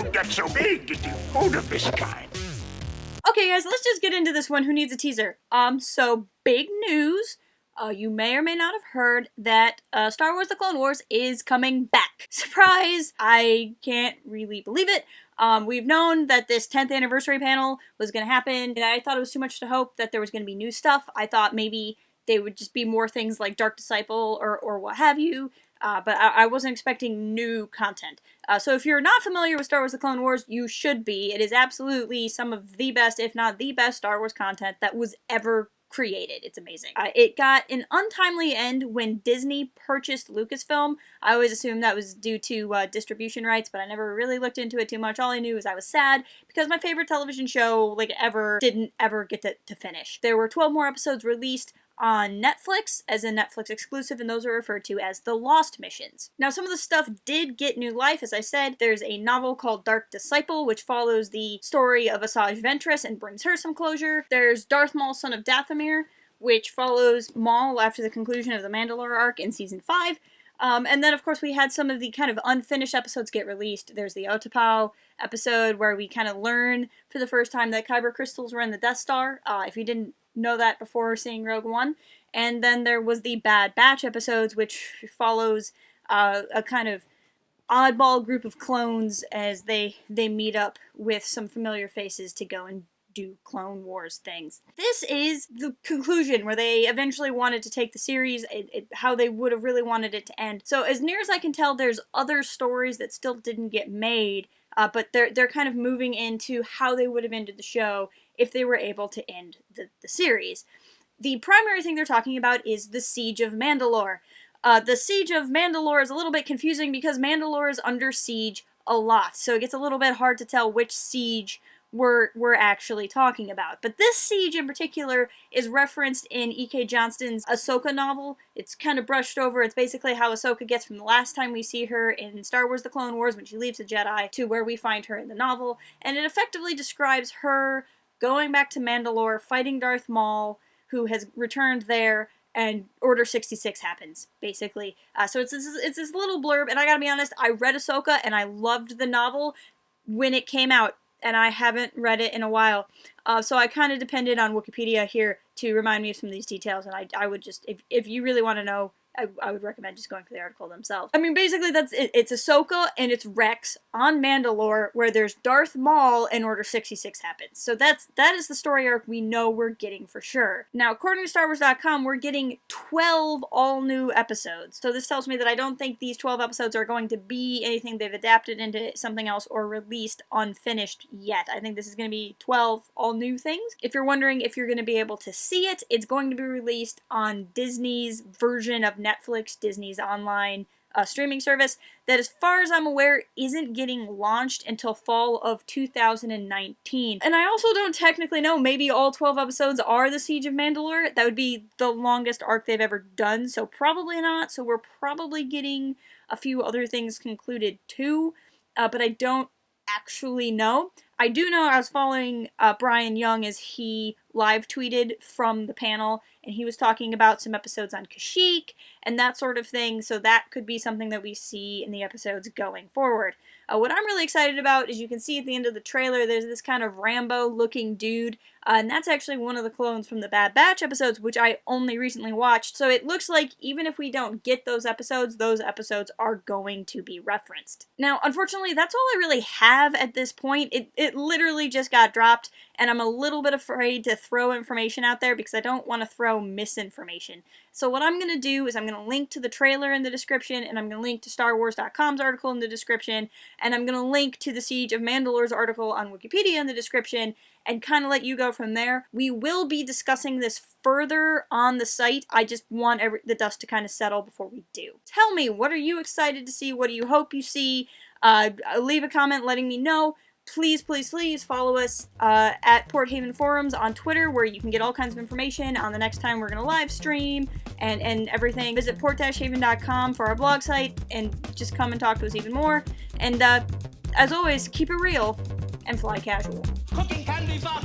you get so big that you hold of this kind? Okay, guys, let's just get into this one. Who needs a teaser? So big news. You may or may not have heard that Star Wars The Clone Wars is coming back. Surprise! I can't really believe it. We've known that this 10th anniversary panel was going to happen, and I thought it was too much to hope that there was going to be new stuff. I thought maybe they would just be more things like Dark Disciple or what have you, but I wasn't expecting new content. So if you're not familiar with Star Wars The Clone Wars, you should be. It is absolutely some of the best, if not the best, Star Wars content that was ever created. It's amazing. It got an untimely end when Disney purchased Lucasfilm. I always assumed that was due to distribution rights, but I never really looked into it too much. All I knew is I was sad because my favorite television show, didn't ever get to finish. There were 12 more episodes released on Netflix, as a Netflix exclusive, and those are referred to as the Lost Missions. Now, some of the stuff did get new life, as I said. There's a novel called Dark Disciple, which follows the story of Asajj Ventress and brings her some closure. There's Darth Maul, Son of Dathomir, which follows Maul after the conclusion of the Mandalore arc in Season 5. And then, of course, we had some of the kind of unfinished episodes get released. There's the Otapau episode, where we kind of learn for the first time that Kyber crystals were in the Death Star. If you didn't know that before seeing Rogue One. And then there was the Bad Batch episodes, which follows a kind of oddball group of clones as they meet up with some familiar faces to go and do Clone Wars things. This is the conclusion where they eventually wanted to take the series, how they would have really wanted it to end. So as near as I can tell, there's other stories that still didn't get made, but they're kind of moving into how they would have ended the show if they were able to end the series. The primary thing they're talking about is the Siege of Mandalore. The Siege of Mandalore is a little bit confusing because Mandalore is under siege a lot, so it gets a little bit hard to tell which siege we're actually talking about. But this siege in particular is referenced in E.K. Johnston's Ahsoka novel. It's kind of brushed over. It's basically how Ahsoka gets from the last time we see her in Star Wars The Clone Wars when she leaves the Jedi to where we find her in the novel. And it effectively describes her going back to Mandalore, fighting Darth Maul, who has returned there, and Order 66 happens, basically. So it's this little blurb, and I gotta be honest, I read Ahsoka, and I loved the novel when it came out, and I haven't read it in a while. So I kind of depended on Wikipedia here to remind me of some of these details, and I would just, if you really want to know, I would recommend just going for the article themselves. I mean, basically, that's it. It's Ahsoka and it's Rex on Mandalore, where there's Darth Maul and Order 66 happens. So that is the story arc we know we're getting for sure. Now, according to StarWars.com, we're getting 12 all-new episodes. So this tells me that I don't think these 12 episodes are going to be anything they've adapted into something else or released unfinished yet. I think this is going to be 12 all-new things. If you're wondering if you're going to be able to see it, it's going to be released on Disney's version of Netflix, Disney's online streaming service, that as far as I'm aware isn't getting launched until fall of 2019. And I also don't technically know, maybe all 12 episodes are the Siege of Mandalore. That would be the longest arc they've ever done, so probably not. So we're probably getting a few other things concluded too, but I don't actually know. I do know I was following Brian Young as he live tweeted from the panel, and he was talking about some episodes on Kashyyyk and that sort of thing, so that could be something that we see in the episodes going forward. What I'm really excited about is you can see at the end of the trailer there's this kind of Rambo-looking dude, and that's actually one of the clones from the Bad Batch episodes, which I only recently watched, so it looks like even if we don't get those episodes are going to be referenced. Now, unfortunately, that's all I really have at this point. It literally just got dropped, and I'm a little bit afraid to throw information out there because I don't want to throw misinformation. So what I'm going to do is I'm going to link to the trailer in the description, and I'm going to link to StarWars.com's article in the description, and I'm going to link to the Siege of Mandalore's article on Wikipedia in the description, and kind of let you go from there. We will be discussing this further on the site. I just want the dust to kind of settle before we do. Tell me, what are you excited to see? What do you hope you see? Leave a comment letting me know. Please, please, please follow us at Port Haven Forums on Twitter, where you can get all kinds of information on the next time we're going to live stream and everything. Visit port-haven.com for our blog site and just come and talk to us even more. And as always, keep it real and fly casual. Cooking candy bar.